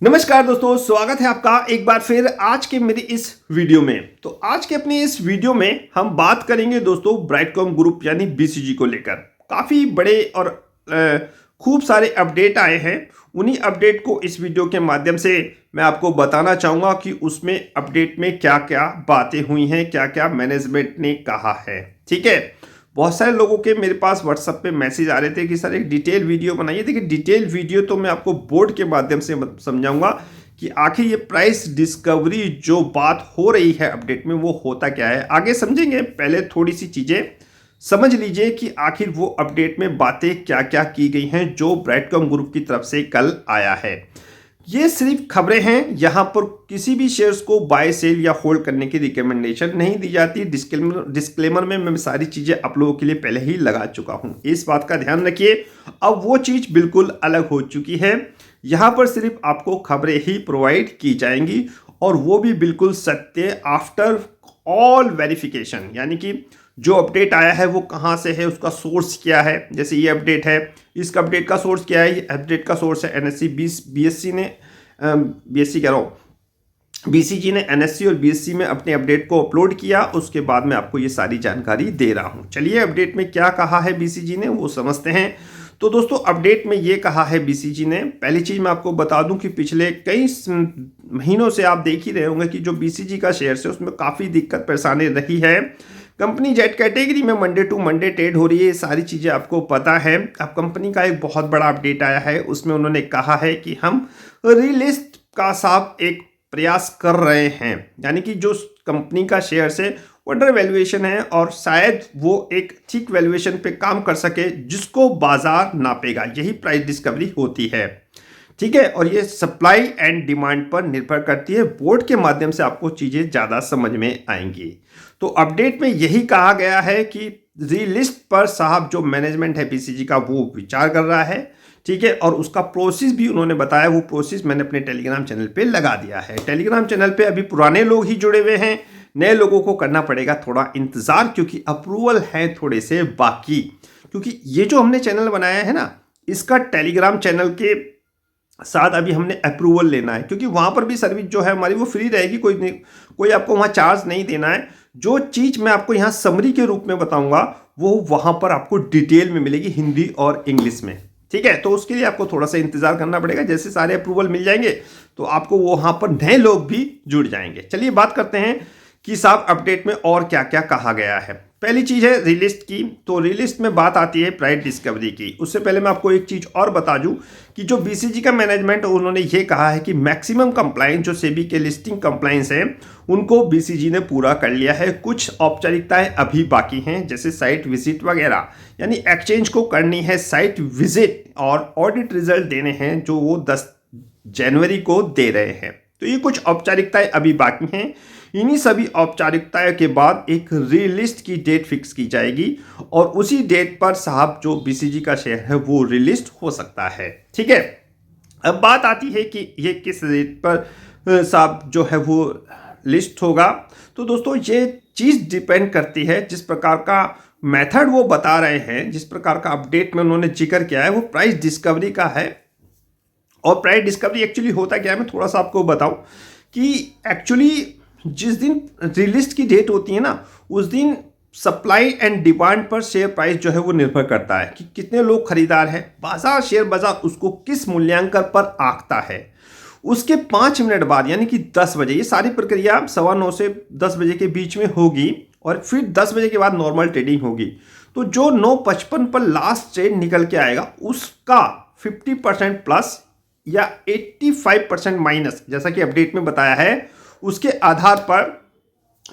नमस्कार दोस्तों, स्वागत है आपका एक बार फिर आज के मेरी इस वीडियो में। तो आज के अपनी इस वीडियो में हम बात करेंगे दोस्तों ब्राइटकॉम ग्रुप यानी बीसीजी को लेकर। काफ़ी बड़े और खूब सारे अपडेट आए हैं। उन्हीं अपडेट को इस वीडियो के माध्यम से मैं आपको बताना चाहूँगा कि उसमें अपडेट में क्या क्या बातें हुई हैं, क्या क्या मैनेजमेंट ने कहा है। ठीक है, बहुत सारे लोगों के मेरे पास व्हाट्सएप पे मैसेज आ रहे थे कि सर एक डिटेल वीडियो बनाइए। देखिए, डिटेल वीडियो तो मैं आपको बोर्ड के माध्यम से समझाऊंगा कि आखिर ये प्राइस डिस्कवरी जो बात हो रही है अपडेट में वो होता क्या है, आगे समझेंगे। पहले थोड़ी सी चीज़ें समझ लीजिए कि आखिर वो अपडेट में बातें क्या क्या की गई हैं जो ब्राइटकॉम ग्रुप की तरफ से कल आया है। ये सिर्फ खबरें हैं, यहाँ पर किसी भी शेयर्स को बाय सेल या होल्ड करने की रिकमेंडेशन नहीं दी जाती। डिस्क्लेमर में मैं सारी चीज़ें आप लोगों के लिए पहले ही लगा चुका हूँ, इस बात का ध्यान रखिए। अब वो चीज़ बिल्कुल अलग हो चुकी है। यहाँ पर सिर्फ आपको खबरें ही प्रोवाइड की जाएंगी और वो भी बिल्कुल सत्य आफ्टर ऑल वेरिफिकेशन, यानी कि जो अपडेट आया है वो कहाँ से है, उसका सोर्स क्या है। जैसे ये अपडेट है, इस अपडेट का सोर्स क्या है? ये अपडेट का सोर्स है एनएससी। बीएससी ने बीएससी कह रहा हूँ, बीसीजी ने एनएससी और बीएससी में अपने अपडेट को अपलोड किया। उसके बाद मैं आपको ये सारी जानकारी दे रहा हूँ। चलिए अपडेट में क्या कहा है बीसीजी ने वो समझते हैं। तो दोस्तों अपडेट में ये कहा है बीसीजी ने, पहली चीज़ मैं आपको बता दूं कि पिछले कई महीनों से आप देख ही रहे होंगे कि जो बीसीजी का शेयर है उसमें काफ़ी दिक्कत परेशानी रही है। कंपनी जेड कैटेगरी में मंडे टू मंडे ट्रेड हो रही है, ये सारी चीज़ें आपको पता है। अब कंपनी का एक बहुत बड़ा अपडेट आया है, उसमें उन्होंने कहा है कि हम रीलिस्ट का साफ एक प्रयास कर रहे हैं, यानी कि जो कंपनी का शेयर है अंडर वैल्यूएशन है और शायद वो एक ठीक वैल्यूएशन पे काम कर सके जिसको बाजार नापेगा। यही प्राइस डिस्कवरी होती है। ठीक है, और ये सप्लाई एंड डिमांड पर निर्भर करती है। बोर्ड के माध्यम से आपको चीज़ें ज़्यादा समझ में आएंगी। तो अपडेट में यही कहा गया है कि रीलिस्ट पर साहब जो मैनेजमेंट है बीसीजी का वो विचार कर रहा है। ठीक है, और उसका प्रोसेस भी उन्होंने बताया, वो प्रोसेस मैंने अपने टेलीग्राम चैनल पे लगा दिया है। टेलीग्राम चैनल पे अभी पुराने लोग ही जुड़े हुए हैं, नए लोगों को करना पड़ेगा थोड़ा इंतज़ार, क्योंकि अप्रूवल है थोड़े से बाकी। क्योंकि ये जो हमने चैनल बनाया है ना, इसका टेलीग्राम चैनल के साथ अभी हमने अप्रूवल लेना है, क्योंकि वहाँ पर भी सर्विस जो है हमारी वो फ्री रहेगी, कोई आपको वहाँ चार्ज नहीं देना है। जो चीज़ मैं आपको यहाँ समरी के रूप में बताऊँगा वो वहाँ पर आपको डिटेल में मिलेगी, हिंदी और इंग्लिश में। ठीक है, तो उसके लिए आपको थोड़ा सा इंतजार करना पड़ेगा। जैसे सारे अप्रूवल मिल जाएंगे तो आपको वहाँ पर नए लोग भी जुड़ जाएंगे। चलिए बात करते हैं कि साहब अपडेट में और क्या क्या कहा गया है। पहली चीज़ है रिलिस्ट की। तो रिलिस्ट में बात आती है प्राइस डिस्कवरी की। उससे पहले मैं आपको एक चीज़ और बता दूं कि जो बीसीजी का मैनेजमेंट उन्होंने ये कहा है कि मैक्सिमम कंप्लाइंस जो सेबी के लिस्टिंग कंप्लाइंस है उनको बीसीजी ने पूरा कर लिया है। कुछ औपचारिकताएं अभी बाकी हैं, जैसे साइट विजिट वगैरह, यानी एक्सचेंज को करनी है साइट विजिट और ऑडिट रिजल्ट देने हैं जो वो 10 जनवरी को दे रहे हैं। तो ये कुछ औपचारिकताएं अभी बाकी हैं। इन्हीं सभी औपचारिकताओं के बाद एक रीलिस्ट की डेट फिक्स की जाएगी और उसी डेट पर साहब जो बीसीजी का शेयर है वो रीलिस्ट हो सकता है। ठीक है, अब बात आती है कि ये किस डेट पर साहब जो है वो लिस्ट होगा। तो दोस्तों ये चीज़ डिपेंड करती है, जिस प्रकार का मेथड वो बता रहे हैं, जिस प्रकार का अपडेट में उन्होंने जिक्र किया है वो प्राइस डिस्कवरी का है। और प्राइस डिस्कवरी एक्चुअली होता क्या है, मैं थोड़ा सा आपको बताऊं कि एक्चुअली जिस दिन रिलिस्ट की डेट होती है ना, उस दिन सप्लाई एंड डिमांड पर शेयर प्राइस जो है वो निर्भर करता है कि कितने लोग खरीदार हैं। बाजार शेयर बाजार उसको किस मूल्यांकन पर आंकता है। उसके 5 मिनट बाद यानी कि 10 बजे ये सारी प्रक्रिया 9:15 से 10 बजे के बीच में होगी और फिर 10 बजे के बाद नॉर्मल ट्रेडिंग होगी। तो जो 9:55 पर लास्ट ट्रेड निकल के आएगा उसका 50% प्लस या 85% माइनस, जैसा कि अपडेट में बताया है, उसके आधार पर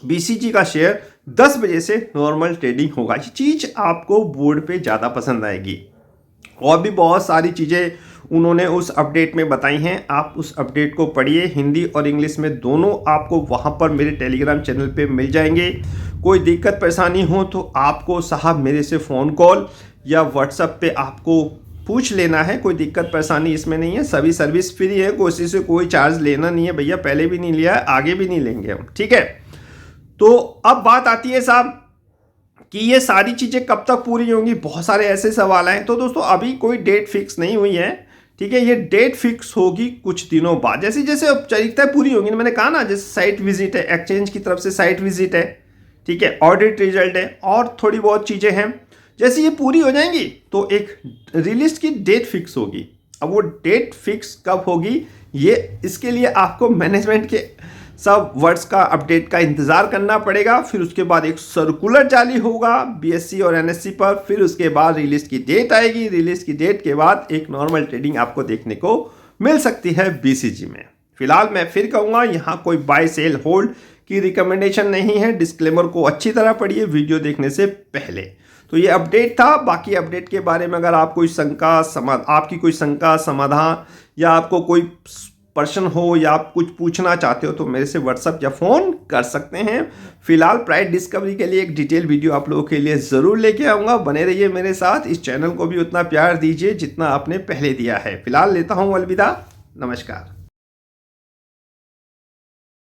बीसीजी का शेयर 10 बजे से नॉर्मल ट्रेडिंग होगा। ये चीज़ आपको बोर्ड पे ज़्यादा पसंद आएगी। और भी बहुत सारी चीज़ें उन्होंने उस अपडेट में बताई हैं, आप उस अपडेट को पढ़िए। हिंदी और इंग्लिश में दोनों आपको वहाँ पर मेरे टेलीग्राम चैनल पे मिल जाएंगे। कोई दिक्कत परेशानी हो तो आपको साहब मेरे से फ़ोन कॉल या व्हाट्सएप पे आपको पूछ लेना है। कोई दिक्कत परेशानी इसमें नहीं है, सभी सर्विस फ्री है, कोई से कोई चार्ज लेना नहीं है भैया, पहले भी नहीं लिया है, आगे भी नहीं लेंगे हम। ठीक है, तो अब बात आती है साहब कि ये सारी चीज़ें कब तक पूरी होंगी, बहुत सारे ऐसे सवाल हैं। तो दोस्तों अभी कोई डेट फिक्स नहीं हुई है। ठीक है, ये डेट फिक्स होगी कुछ दिनों बाद, जैसे जैसे औपचारिकताएं पूरी होंगी। मैंने कहा ना, जैसे साइट विजिट है, एक्सचेंज की तरफ से साइट विजिट है, ठीक है, ऑडिट रिजल्ट है और थोड़ी बहुत चीज़ें हैं। जैसे ये पूरी हो जाएंगी तो एक रिलीज की डेट फिक्स होगी। अब वो डेट फिक्स कब होगी, ये इसके लिए आपको मैनेजमेंट के सब वर्ड्स का अपडेट का इंतज़ार करना पड़ेगा। फिर उसके बाद एक सर्कुलर जारी होगा BSE और NSE पर, फिर उसके बाद रिलीज की डेट आएगी। रिलीज की डेट के बाद एक नॉर्मल ट्रेडिंग आपको देखने को मिल सकती है BCG में। फिलहाल मैं फिर कहूँगा, यहाँ कोई बाय सेल होल्ड की रिकमेंडेशन नहीं है। डिस्क्लेमर को अच्छी तरह पढ़िए वीडियो देखने से पहले। तो ये अपडेट था। बाकी अपडेट के बारे में अगर आप कोई आपकी कोई शंका समाधान या आपको कोई प्रश्न हो या आप कुछ पूछना चाहते हो तो मेरे से व्हाट्सएप या फ़ोन कर सकते हैं। फिलहाल प्राइस डिस्कवरी के लिए एक डिटेल वीडियो आप लोगों के लिए ज़रूर लेके आऊँगा। बने रहिए मेरे साथ। इस चैनल को भी उतना प्यार दीजिए जितना आपने पहले दिया है। फिलहाल लेता हूँ अलविदा, नमस्कार।